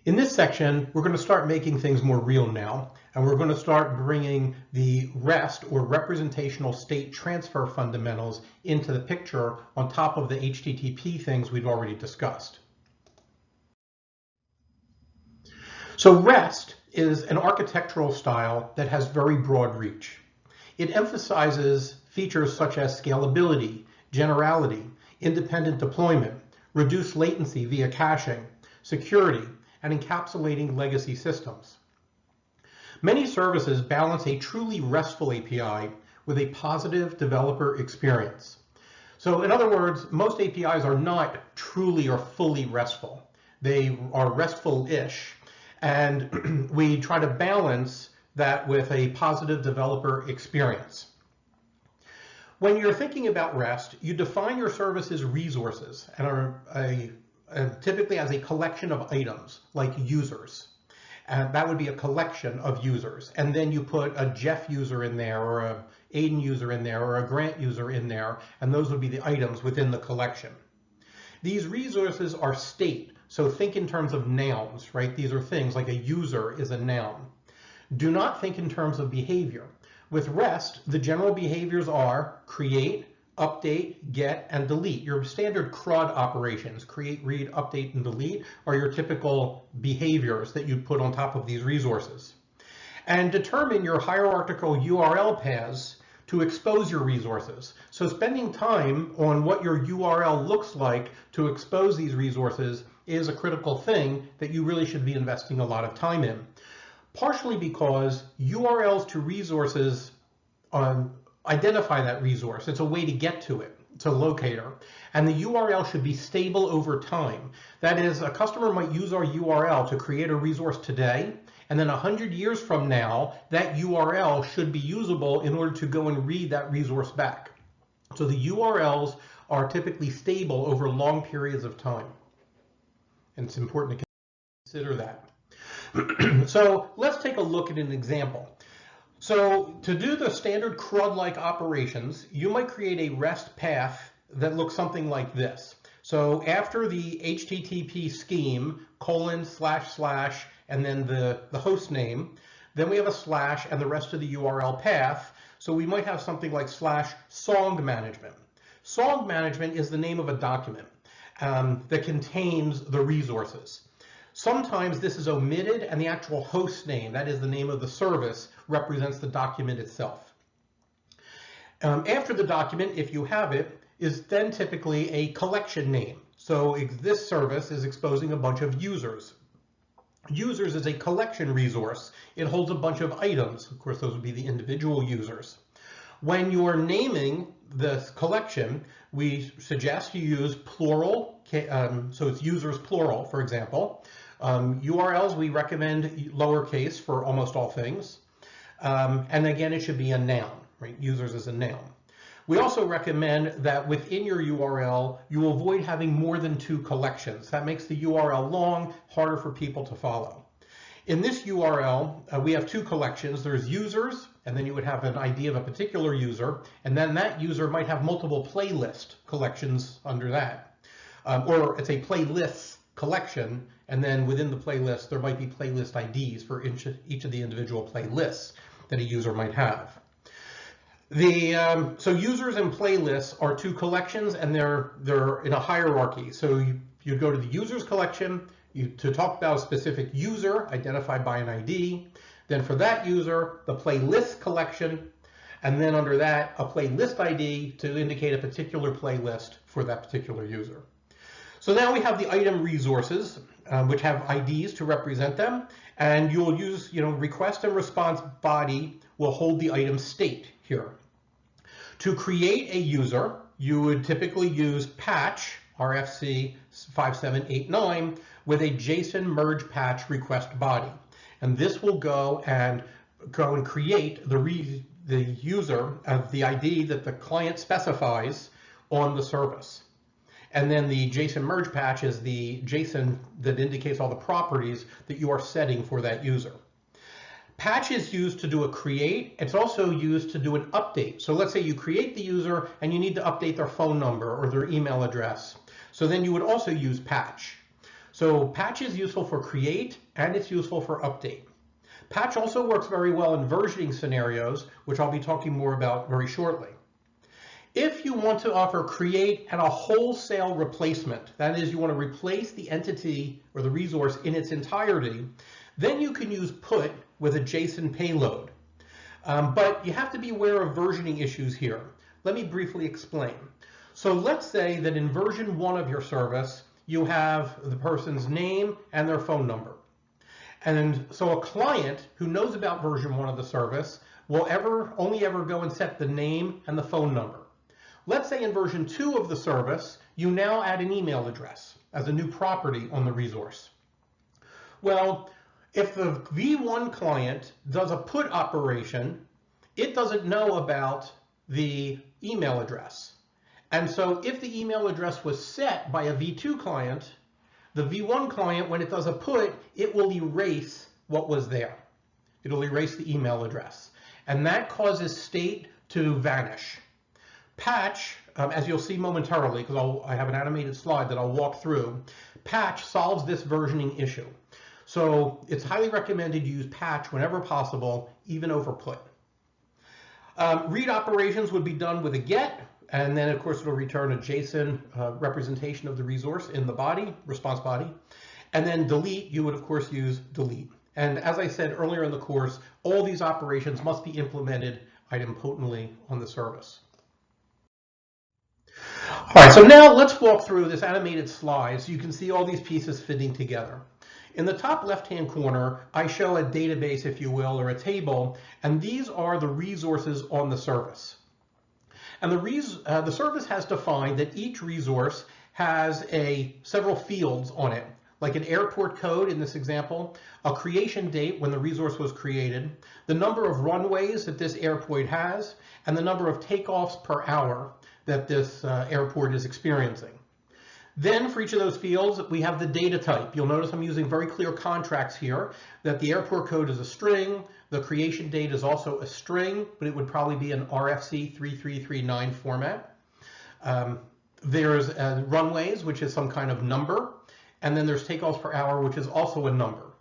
In this section, we're going to start making things more real now, and we're going to start bringing the REST, or representational state transfer fundamentals, into the picture on top of the HTTP things we've already discussed. So REST is an architectural style that has very broad reach. It emphasizes features such as scalability, generality, independent deployment, reduced latency via caching, security, and encapsulating legacy systems. Many services balance a truly RESTful API with a positive developer experience. So in other words, most APIs are not truly or fully RESTful. They are RESTful-ish, and we try to balance that with a positive developer experience. When you're thinking about REST, you define your service's resources and are typically as a collection of items, like users. And that would be a collection of users. And then you put a Jeff user in there, or a Aiden user in there, or a Grant user in there, and those would be the items within the collection. These resources are state, so think in terms of nouns, right? These are things like a user is a noun. Do not think in terms of behavior. With REST, the general behaviors are create, update, get, and delete. Your standard CRUD operations, create, read, update, and delete, are your typical behaviors that you put on top of these resources. And determine your hierarchical URL paths to expose your resources. So spending time on what your URL looks like to expose these resources is a critical thing that you really should be investing a lot of time in. Partially because URLs to resources identify that resource. It's a way to get to it. It's a locator. And the URL should be stable over time. That is, a customer might use our URL to create a resource today, and then 100 years from now, that URL should be usable in order to go and read that resource back. So the URLs are typically stable over long periods of time. And it's important to consider that. So let's take a look at an example. So to do the standard CRUD-like operations, you might create a REST path that looks something like this. So after the HTTP scheme, : / and then the host name, then we have a slash and the rest of the URL path. So we might have something like /song management. Song management is the name of a document that contains the resources. Sometimes this is omitted and the actual host name, that is the name of the service, represents the document itself. After the document, if you have it, is then typically a collection name. So this service is exposing a bunch of users. Users is a collection resource. It holds a bunch of items. Of course, those would be the individual users. When you are naming this collection, we suggest you use plural, so it's users plural, for example. URLs, we recommend lowercase for almost all things. And again, it should be a noun, right? Users is a noun. We also recommend that within your URL, you avoid having more than 2 collections. That makes the URL long, harder for people to follow. In this URL, we have 2 collections. There's users, and then you would have an ID of a particular user, and then that user might have multiple playlist collections under that. Or it's a playlists collection, and then within the playlist, there might be playlist IDs for each of the individual playlists that a user might have. So users and playlists are 2 collections, and they're in a hierarchy. So you go to the users collection to talk about a specific user identified by an ID. Then for that user, the playlist collection, and then under that, a playlist ID to indicate a particular playlist for that particular user. So now we have the item resources, which have IDs to represent them, and you'll use, request and response body will hold the item state here. To create a user, you would typically use patch, RFC 5789, with a JSON merge patch request body. And this will go and create the user of the ID that the client specifies on the service. And then the JSON merge patch is the JSON that indicates all the properties that you are setting for that user. Patch is used to do a create. It's also used to do an update. So let's say you create the user and you need to update their phone number or their email address. So then you would also use patch. So patch is useful for create and it's useful for update. Patch also works very well in versioning scenarios, which I'll be talking more about very shortly. If you want to offer create and a wholesale replacement, that is, you want to replace the entity or the resource in its entirety, then you can use put with a JSON payload. But you have to be aware of versioning issues here. Let me briefly explain. So let's say that in version 1 of your service, you have the person's name and their phone number. And so a client who knows about version 1 of the service will only ever go and set the name and the phone number. Let's say in version 2 of the service, you now add an email address as a new property on the resource. Well, if the V1 client does a put operation, it doesn't know about the email address. And so if the email address was set by a V2 client, the V1 client, when it does a put, it will erase what was there. It'll erase the email address. And that causes state to vanish. Patch, as you'll see momentarily, because I have an animated slide that I'll walk through, patch solves this versioning issue. So it's highly recommended you use patch whenever possible, even over put. Read operations would be done with a get, and then of course it'll return a JSON representation of the resource in the body, response body. And then delete, you would of course use delete. And as I said earlier in the course, all these operations must be implemented idempotently on the service. All right, so now let's walk through this animated slide so you can see all these pieces fitting together. In the top left-hand corner, I show a database, if you will, or a table, and these are the resources on the service. And the service has defined that each resource has several fields on it, like an airport code in this example, a creation date when the resource was created, the number of runways that this airport has, and the number of takeoffs per hour that this airport is experiencing. Then for each of those fields, we have the data type. You'll notice I'm using very clear contracts here, that the airport code is a string, the creation date is also a string, but it would probably be an RFC 3339 format. There's runways, which is some kind of number, and then there's takeoffs per hour, which is also a number.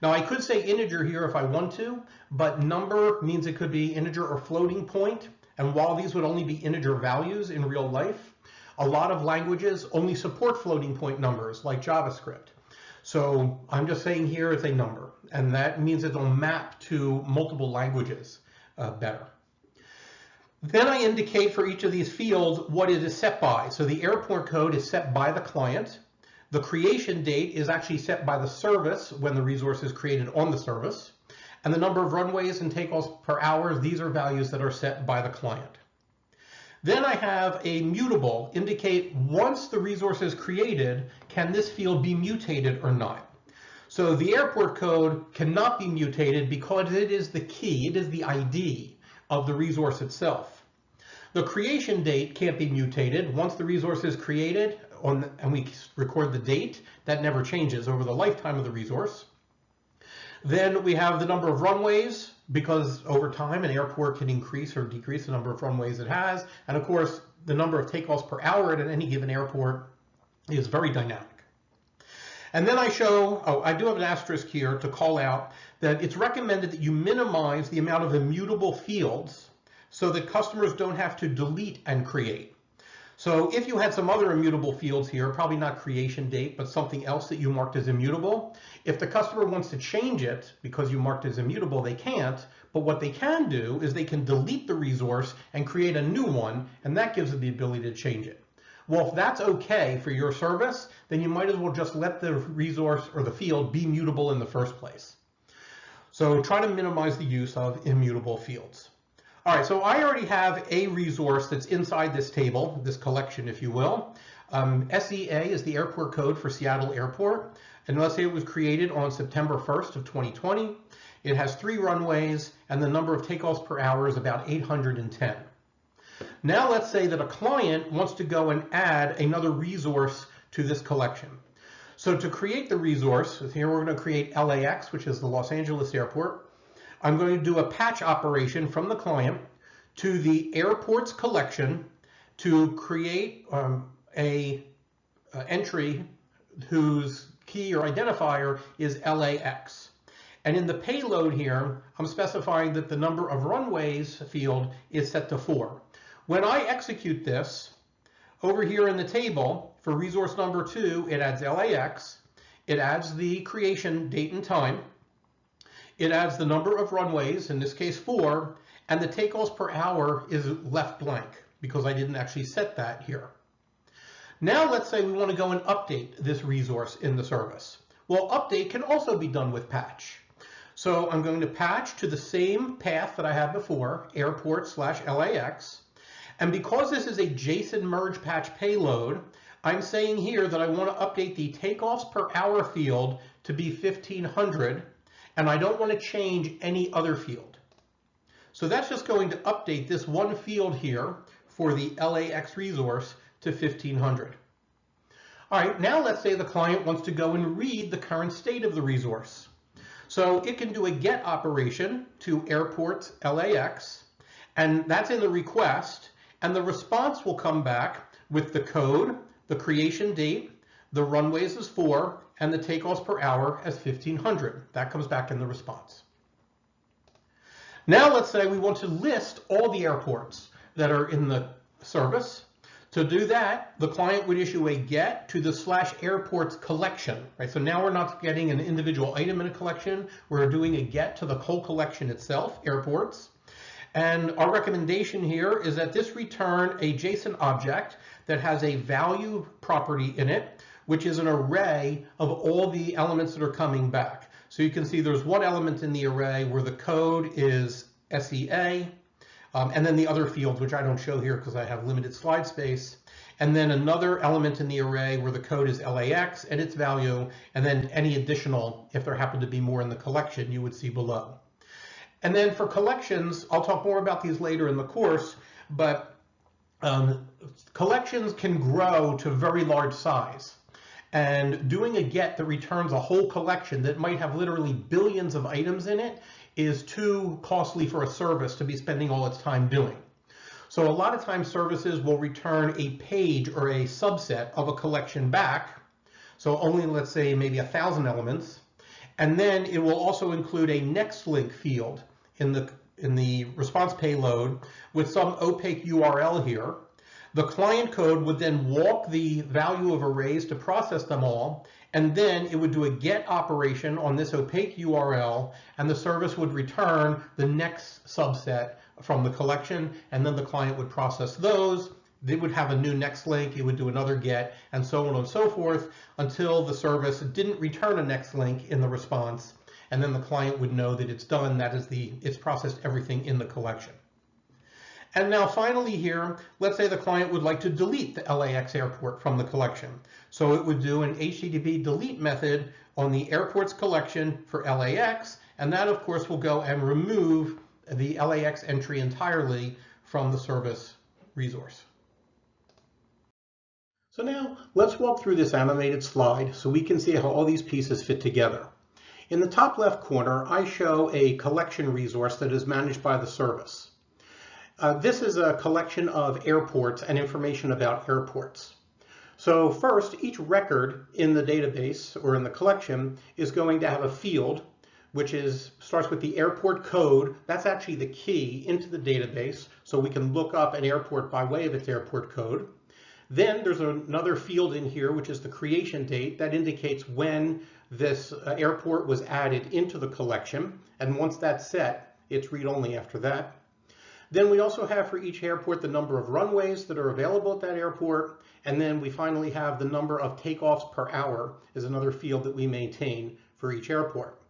Now I could say integer here if I want to, but number means it could be integer or floating point. And while these would only be integer values in real life, a lot of languages only support floating point numbers like JavaScript. So I'm just saying here it's a number, and that means it'll map to multiple languages better. Then I indicate for each of these fields what it is set by. So the airport code is set by the client. The creation date is actually set by the service when the resource is created on the service. And the number of runways and takeoffs per hour, these are values that are set by the client. Then I have a mutable indicate once the resource is created, can this field be mutated or not? So the airport code cannot be mutated because it is the key, it is the ID of the resource itself. The creation date can't be mutated. Once the resource is created and we record the date, that never changes over the lifetime of the resource. Then we have the number of runways, because over time an airport can increase or decrease the number of runways it has. And of course, the number of takeoffs per hour at any given airport is very dynamic. And then I show, I do have an asterisk here to call out that it's recommended that you minimize the amount of immutable fields so that customers don't have to delete and create. So if you had some other immutable fields here, probably not creation date, but something else that you marked as immutable, if the customer wants to change it because you marked as immutable, they can't. But what they can do is they can delete the resource and create a new one, and that gives them the ability to change it. Well, if that's okay for your service, then you might as well just let the resource or the field be mutable in the first place. So try to minimize the use of immutable fields. All right, so I already have a resource that's inside this table, this collection, if you will. SEA is the airport code for Seattle Airport. And let's say it was created on September 1st of 2020. It has 3 runways, and the number of takeoffs per hour is about 810. Now let's say that a client wants to go and add another resource to this collection. So to create the resource, here we're going to create LAX, which is the Los Angeles Airport. I'm going to do a patch operation from the client to the airport's collection to create a entry whose key or identifier is LAX. And in the payload here, I'm specifying that the number of runways field is set to 4. When I execute this, over here in the table, for resource number 2, it adds LAX, it adds the creation date and time, it adds the number of runways, in this case 4, and the takeoffs per hour is left blank because I didn't actually set that here. Now let's say we want to go and update this resource in the service. Well, update can also be done with patch. So I'm going to patch to the same path that I had before, airport/LAX. And because this is a JSON merge patch payload, I'm saying here that I want to update the takeoffs per hour field to be 1500, and I don't want to change any other field. So that's just going to update this one field here for the LAX resource to 1500. All right, now let's say the client wants to go and read the current state of the resource. So it can do a get operation to airport LAX, and that's in the request, and the response will come back with the code, the creation date, the runways as 4, and the takeoffs per hour as 1500. That comes back in the response. Now let's say we want to list all the airports that are in the service. To do that, the client would issue a get to the /airports collection, right? So now we're not getting an individual item in a collection, we're doing a get to the whole collection itself, airports. And our recommendation here is that this return a JSON object that has a value property in it, which is an array of all the elements that are coming back. So you can see there's one element in the array where the code is SEA, and then the other fields, which I don't show here because I have limited slide space. And then another element in the array where the code is LAX and its value, and then any additional, if there happen to be more in the collection, you would see below. And then for collections, I'll talk more about these later in the course, but collections can grow to very large size. And doing a get that returns a whole collection that might have literally billions of items in it is too costly for a service to be spending all its time doing. So a lot of times services will return a page or a subset of a collection back. So only, let's say, maybe 1,000 elements. And then it will also include a next link field in the response payload with some opaque URL here. The client code would then walk the value of arrays to process them all, and then it would do a get operation on this opaque URL, and the service would return the next subset from the collection, and then the client would process those. They would have a new next link, it would do another get, and so on and so forth, until the service didn't return a next link in the response, and then the client would know that it's done, that is it's processed everything in the collection. And now finally here, let's say the client would like to delete the LAX airport from the collection. So it would do an HTTP delete method on the airports collection for LAX, and that of course will go and remove the LAX entry entirely from the service resource. So now let's walk through this animated slide so we can see how all these pieces fit together. In the top left corner, I show a collection resource that is managed by the service. This is a collection of airports and information about airports. So first, each record in the database or in the collection is going to have a field which starts with the airport code. That's actually the key into the database, so we can look up an airport by way of its airport code. Then there's another field in here, which is the creation date. That indicates when this airport was added into the collection. And once that's set, it's read-only after that. Then we also have for each airport the number of runways that are available at that airport. And then we finally have the number of takeoffs per hour is another field that we maintain for each airport.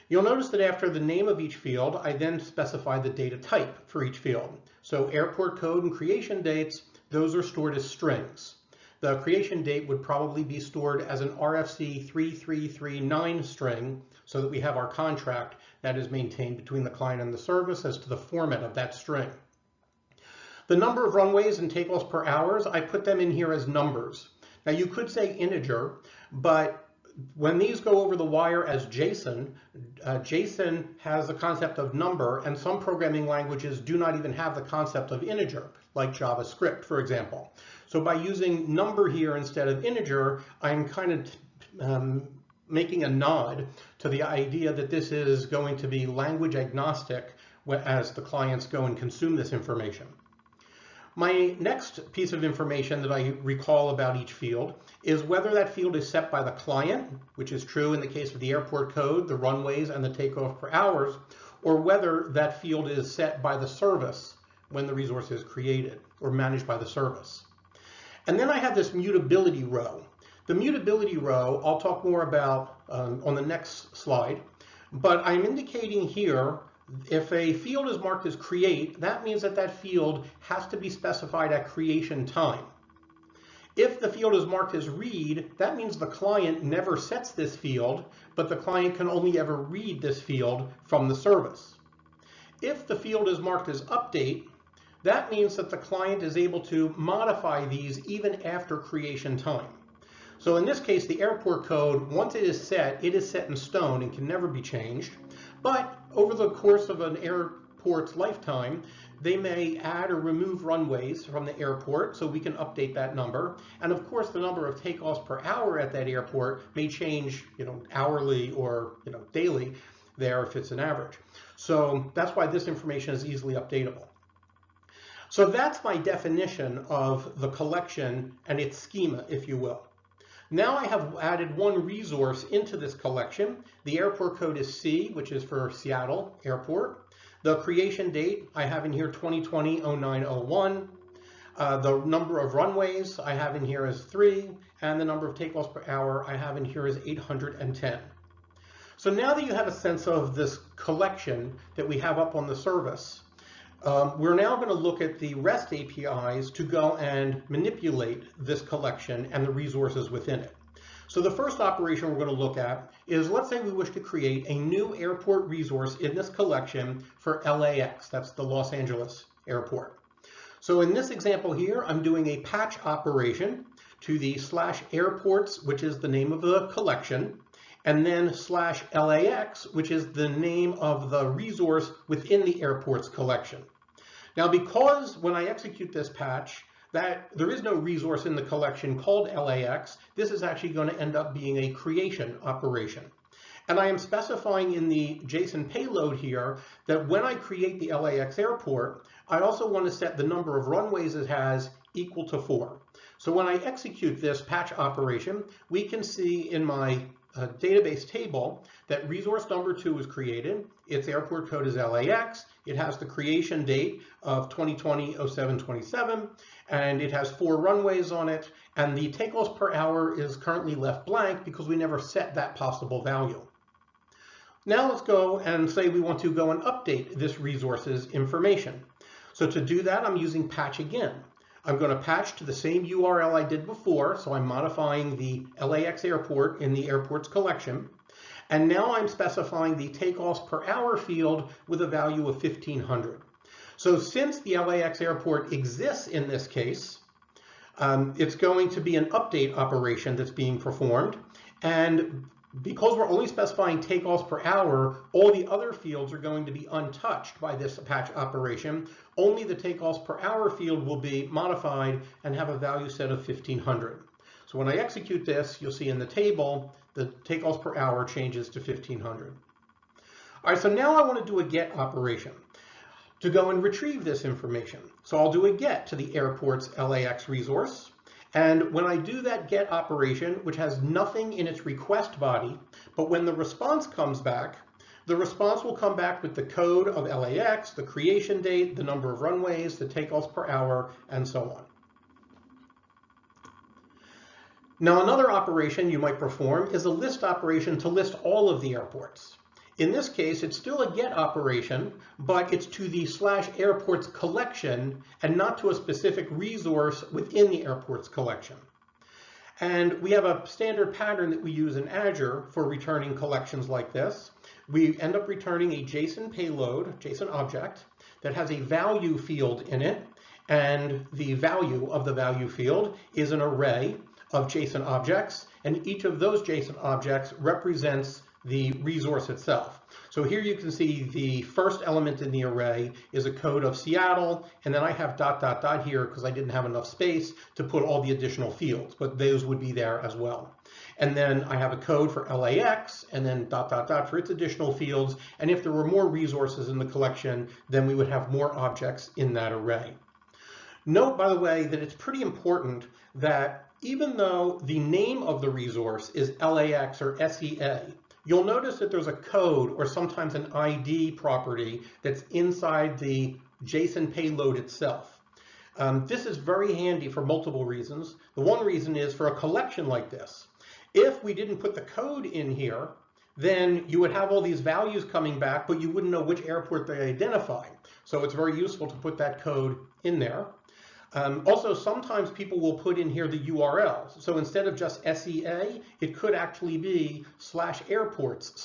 You'll notice that after the name of each field, I then specify the data type for each field. So airport code and creation dates, those are stored as strings. The creation date would probably be stored as an RFC 3339 string so that we have our contract that is maintained between the client and the service as to the format of that string. The number of runways and takeoffs per hours, I put them in here as numbers. Now you could say integer, but when these go over the wire as JSON, JSON has the concept of number, and some programming languages do not even have the concept of integer, like JavaScript, for example. So by using number here instead of integer, I'm kind of making a nod to the idea that this is going to be language agnostic as the clients go and consume this information. My next piece of information that I recall about each field is whether that field is set by the client, which is true in the case of the airport code, the runways, and the takeoff per hours, or whether that field is set by the service when the resource is created or managed by the service. And then I have this mutability row. The mutability row I'll talk more about on the next slide, but I'm indicating here if a field is marked as create, that means that that field has to be specified at creation time. If the field is marked as read, that means the client never sets this field, but the client can only ever read this field from the service. If the field is marked as update, that means that the client is able to modify these even after creation time. So in this case, the airport code, once it is set in stone and can never be changed. But over the course of an airport's lifetime, they may add or remove runways from the airport, so we can update that number. And of course, the number of takeoffs per hour at that airport may change, hourly or daily there if it's an average. So that's why this information is easily updatable. So that's my definition of the collection and its schema, if you will. Now I have added one resource into this collection. The airport code is C, which is for Seattle Airport. The creation date I have in here 2020-09-01. The number of runways I have in here is 3, and the number of takeoffs per hour I have in here is 810. So now that you have a sense of this collection that we have up on the service, we're now going to look at the REST APIs to go and manipulate this collection and the resources within it. So the first operation we're going to look at is, let's say we wish to create a new airport resource in this collection for LAX, that's the Los Angeles airport. So in this example here, I'm doing a patch operation to the /airports, which is the name of the collection, and then /LAX, which is the name of the resource within the airport's collection. Now, because when I execute this patch, that there is no resource in the collection called LAX, this is actually going to end up being a creation operation. And I am specifying in the JSON payload here that when I create the LAX airport, I also want to set the number of runways it has equal to 4. So when I execute this patch operation, we can see in my database table that resource number 2 was created. Its airport code is LAX. It has the creation date of 2020-07-27, and it has 4 runways on it, and the takeoffs per hour is currently left blank because we never set that possible value. Now let's go and say we want to go and update this resource's information. So to do that, I'm using patch again. I'm going to patch to the same URL I did before, so I'm modifying the LAX airport in the airport's collection. And now I'm specifying the takeoffs per hour field with a value of 1500. So since the LAX airport exists in this case, it's going to be an update operation that's being performed. And because we're only specifying takeoffs per hour, all the other fields are going to be untouched by this patch operation. Only the takeoffs per hour field will be modified and have a value set of 1500. So when I execute this, you'll see in the table, the takeoffs per hour changes to 1500. All right, so now I want to do a get operation to go and retrieve this information. So I'll do a get to the airport's LAX resource. And when I do that get operation, which has nothing in its request body, but when the response comes back, the response will come back with the code of LAX, the creation date, the number of runways, the takeoffs per hour, and so on. Now, another operation you might perform is a list operation to list all of the airports. In this case, it's still a get operation, but it's to the /airports collection and not to a specific resource within the airports collection. And we have a standard pattern that we use in Azure for returning collections like this. We end up returning a JSON payload, JSON object, that has a value field in it, and the value of the value field is an array of JSON objects, and each of those JSON objects represents the resource itself. So here you can see the first element in the array is a code of Seattle, and then I have ... here because I didn't have enough space to put all the additional fields, but those would be there as well. And then I have a code for LAX, and then ... for its additional fields. And if there were more resources in the collection, then we would have more objects in that array. Note, by the way, that it's pretty important that even though the name of the resource is LAX or SEA, you'll notice that there's a code or sometimes an ID property that's inside the JSON payload itself. This is very handy for multiple reasons. The one reason is for a collection like this. If we didn't put the code in here, then you would have all these values coming back, but you wouldn't know which airport they identify. So it's very useful to put that code in there. Also, sometimes people will put in here the URLs. So instead of just SEA, it could actually be /airports/SEA.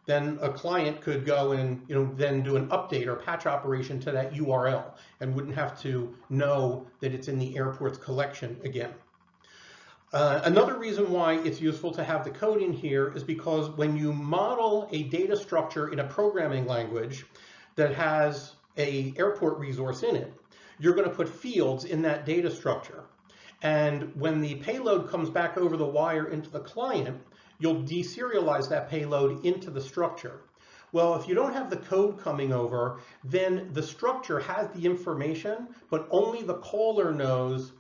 Then a client could go and then do an update or patch operation to that URL and wouldn't have to know that it's in the airports collection again. Another reason why it's useful to have the code in here is because when you model a data structure in a programming language that has an airport resource in it, you're going to put fields in that data structure. And when the payload comes back over the wire into the client, you'll deserialize that payload into the structure. Well, if you don't have the code coming over, then the structure has the information, but only the caller knows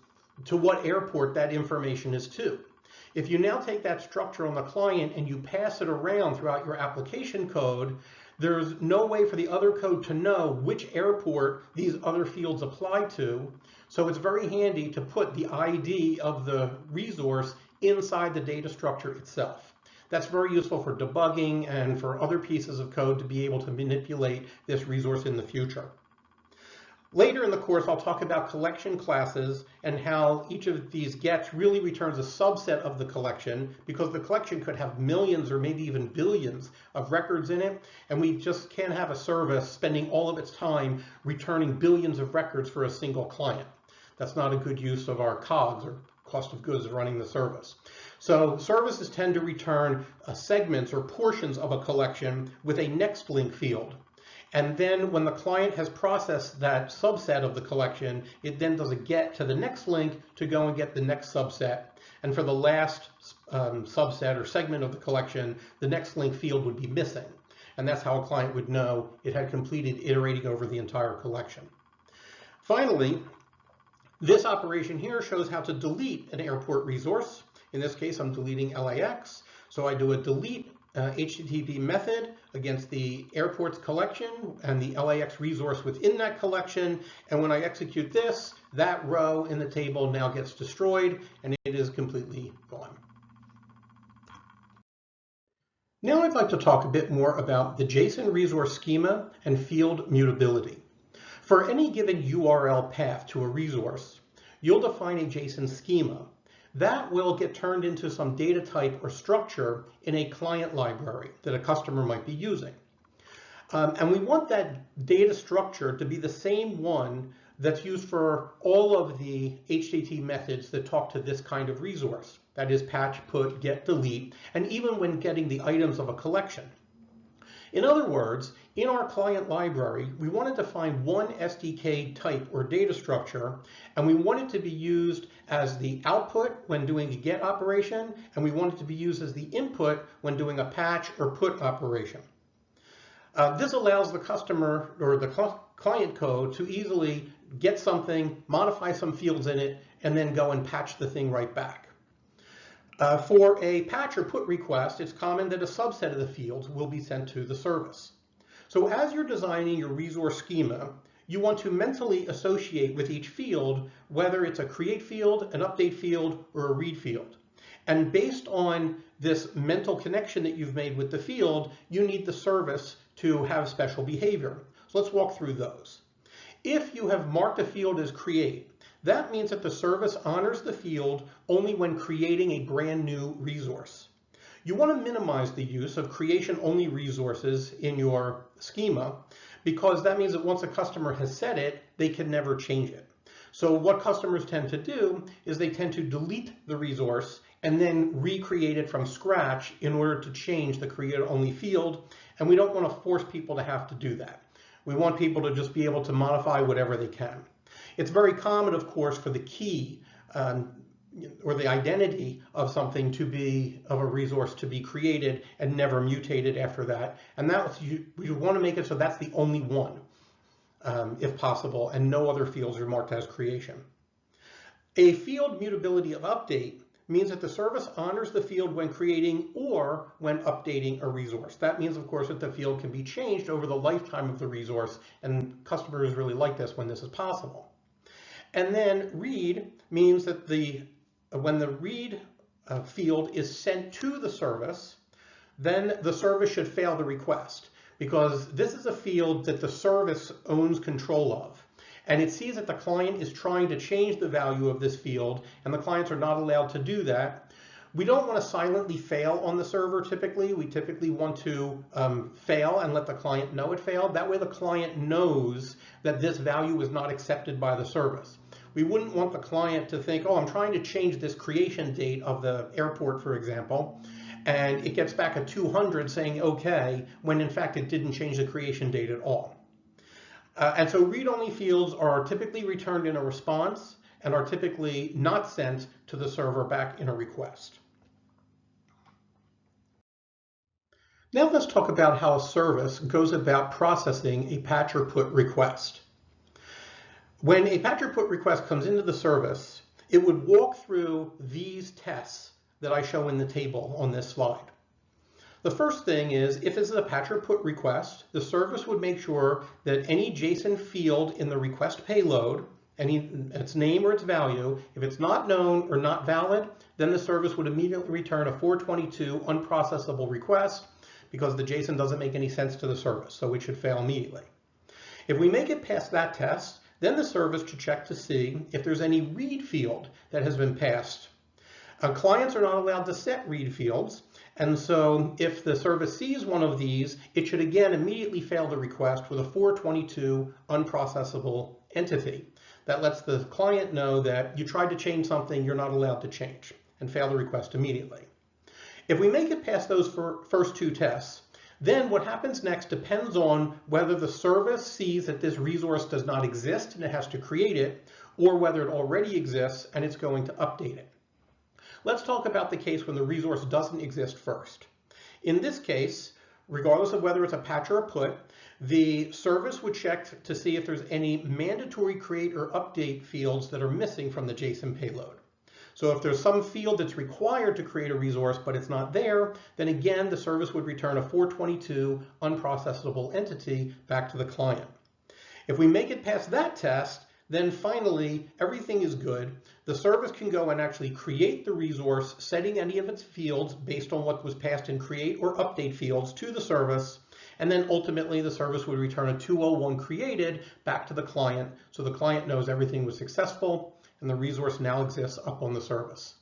to what airport that information is to. If you now take that structure on the client and you pass it around throughout your application code, there's no way for the other code to know which airport these other fields apply to. So it's very handy to put the ID of the resource inside the data structure itself. That's very useful for debugging and for other pieces of code to be able to manipulate this resource in the future. Later in the course, I'll talk about collection classes and how each of these gets really returns a subset of the collection, because the collection could have millions or maybe even billions of records in it, and we just can't have a service spending all of its time returning billions of records for a single client. That's not a good use of our COGS, or cost of goods, running the service. So services tend to return segments or portions of a collection with a next link field. And then when the client has processed that subset of the collection, it then does a get to the next link to go and get the next subset. And for the last subset or segment of the collection, the next link field would be missing. And that's how a client would know it had completed iterating over the entire collection. Finally, this operation here shows how to delete an airport resource. In this case, I'm deleting LAX. So I do a delete HTTP method against the airports collection and the LAX resource within that collection. And when I execute this, that row in the table now gets destroyed and it is completely gone. Now I'd like to talk a bit more about the JSON resource schema and field mutability. For any given URL path to a resource, you'll define a JSON schema. That will get turned into some data type or structure in a client library that a customer might be using. And we want that data structure to be the same one that's used for all of the HTTP methods that talk to this kind of resource. That is patch, put, get, delete, and even when getting the items of a collection. In other words, in our client library, we wanted to find one SDK type or data structure, and we want it to be used as the output when doing a get operation, and we want it to be used as the input when doing a patch or put operation. This allows the customer or the client code to easily get something, modify some fields in it, and then go and patch the thing right back. For a patch or put request, it's common that a subset of the fields will be sent to the service. So as you're designing your resource schema, you want to mentally associate with each field whether it's a create field, an update field, or a read field. And based on this mental connection that you've made with the field, you need the service to have special behavior. So let's walk through those. If you have marked a field as create, that means that the service honors the field only when creating a brand new resource. You want to minimize the use of creation-only resources in your schema, because that means that once a customer has set it, they can never change it. So what customers tend to do is they tend to delete the resource and then recreate it from scratch in order to change the create-only field. And we don't want to force people to have to do that. We want people to just be able to modify whatever they can. It's very common, of course, for the key or the identity of something to be, of a resource to be created and never mutated after that. And we want to make it so that's the only one, if possible, and no other fields are marked as creation. A field mutability of update means that the service honors the field when creating or when updating a resource. That means, of course, that the field can be changed over the lifetime of the resource, and customers really like this when this is possible. And then read means that when the read field is sent to the service, then the service should fail the request, because this is a field that the service owns control of. And it sees that the client is trying to change the value of this field, and the clients are not allowed to do that. We don't want to silently fail on the server typically. We typically want to fail and let the client know it failed. That way the client knows that this value is not accepted by the service. We wouldn't want the client to think, oh, I'm trying to change this creation date of the airport, for example, and it gets back a 200 saying okay, when in fact it didn't change the creation date at all. And so read-only fields are typically returned in a response and are typically not sent to the server back in a request. Now let's talk about how a service goes about processing a patch or put request. When a patch or put request comes into the service, it would walk through these tests that I show in the table on this slide. The first thing is, if this is a patch or put request, the service would make sure that any JSON field in the request payload, its name or its value, if it's not known or not valid, then the service would immediately return a 422 unprocessable request, because the JSON doesn't make any sense to the service, so it should fail immediately. If we make it past that test, then the service should check to see if there's any read field that has been passed. Clients are not allowed to set read fields, and so if the service sees one of these, it should again immediately fail the request with a 422 unprocessable entity. That lets the client know that you tried to change something you're not allowed to change, and fail the request immediately. If we make it past those first two tests, then what happens next depends on whether the service sees that this resource does not exist and it has to create it, or whether it already exists and it's going to update it. Let's talk about the case when the resource doesn't exist first. In this case, regardless of whether it's a patch or a put, the service would check to see if there's any mandatory create or update fields that are missing from the JSON payload. So if there's some field that's required to create a resource but it's not there, then again the service would return a 422 unprocessable entity back to the client. If we make it past that test, then finally everything is good. The service can go and actually create the resource, setting any of its fields based on what was passed in create or update fields to the service, and then ultimately the service would return a 201 created back to the client, so the client knows everything was successful and the resource now exists up on the service.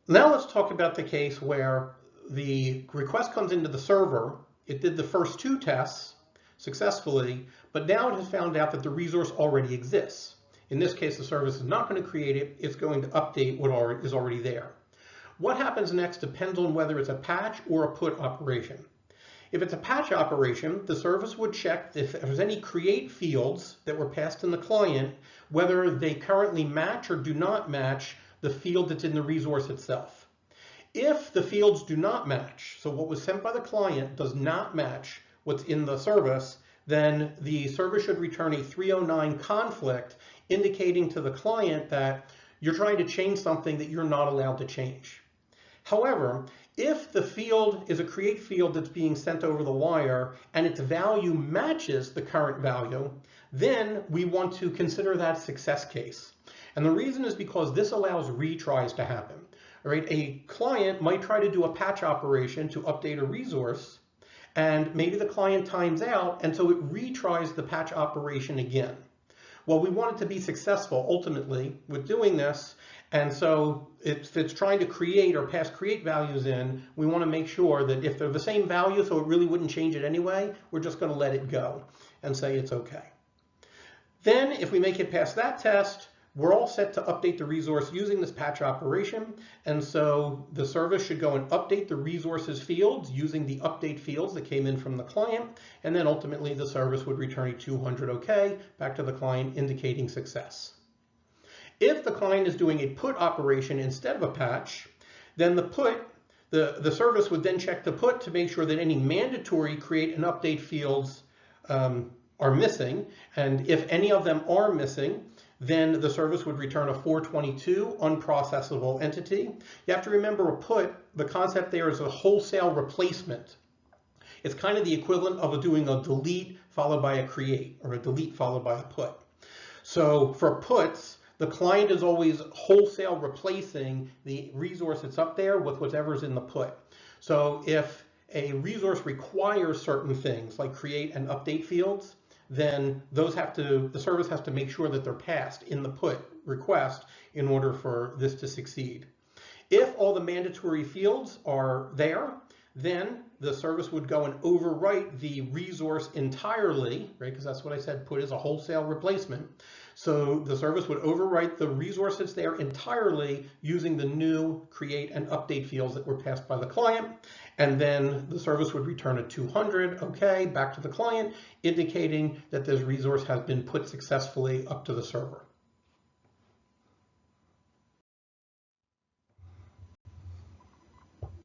Now let's talk about the case where the request comes into the server. It did the first two tests successfully, but now it has found out that the resource already exists. In this case, the service is not going to create it, it's going to update what is already there. What happens next depends on whether it's a patch or a put operation. If it's a patch operation, the service would check if there's any create fields that were passed in the client, whether they currently match or do not match the field that's in the resource itself. If the fields do not match, so what was sent by the client does not match what's in the service, then the service should return a 309 conflict indicating to the client that you're trying to change something that you're not allowed to change. However, if the field is a create field that's being sent over the wire and its value matches the current value, then we want to consider that a success case. And the reason is because this allows retries to happen. All right, a client might try to do a patch operation to update a resource, and maybe the client times out, and so it retries the patch operation again. Well, we want it to be successful ultimately with doing this, and so if it's trying to create or pass create values in, we want to make sure that if they're the same value, so it really wouldn't change it anyway, we're just going to let it go and say it's okay. Then if we make it past that test, we're all set to update the resource using this patch operation. And so the service should go and update the resources fields using the update fields that came in from the client. And then ultimately the service would return a 200 OK back to the client, indicating success. If the client is doing a put operation instead of a patch, then the service would then check the put to make sure that any mandatory create and update fields are missing. And if any of them are missing, then the service would return a 422 unprocessable entity. You have to remember a put, the concept there is a wholesale replacement. It's kind of the equivalent of doing a delete followed by a create, or a delete followed by a put. So for puts, the client is always wholesale replacing the resource that's up there with whatever's in the put. So if a resource requires certain things like create and update fields, then the service has to make sure that they're passed in the put request in order for this to succeed. If all the mandatory fields are there, then the service would go and overwrite the resource entirely, right? Because that's what I said, put is a wholesale replacement. So the service would overwrite the resource that's there entirely using the new create and update fields that were passed by the client. And then the service would return a 200 OK back to the client, indicating that this resource has been put successfully up to the server.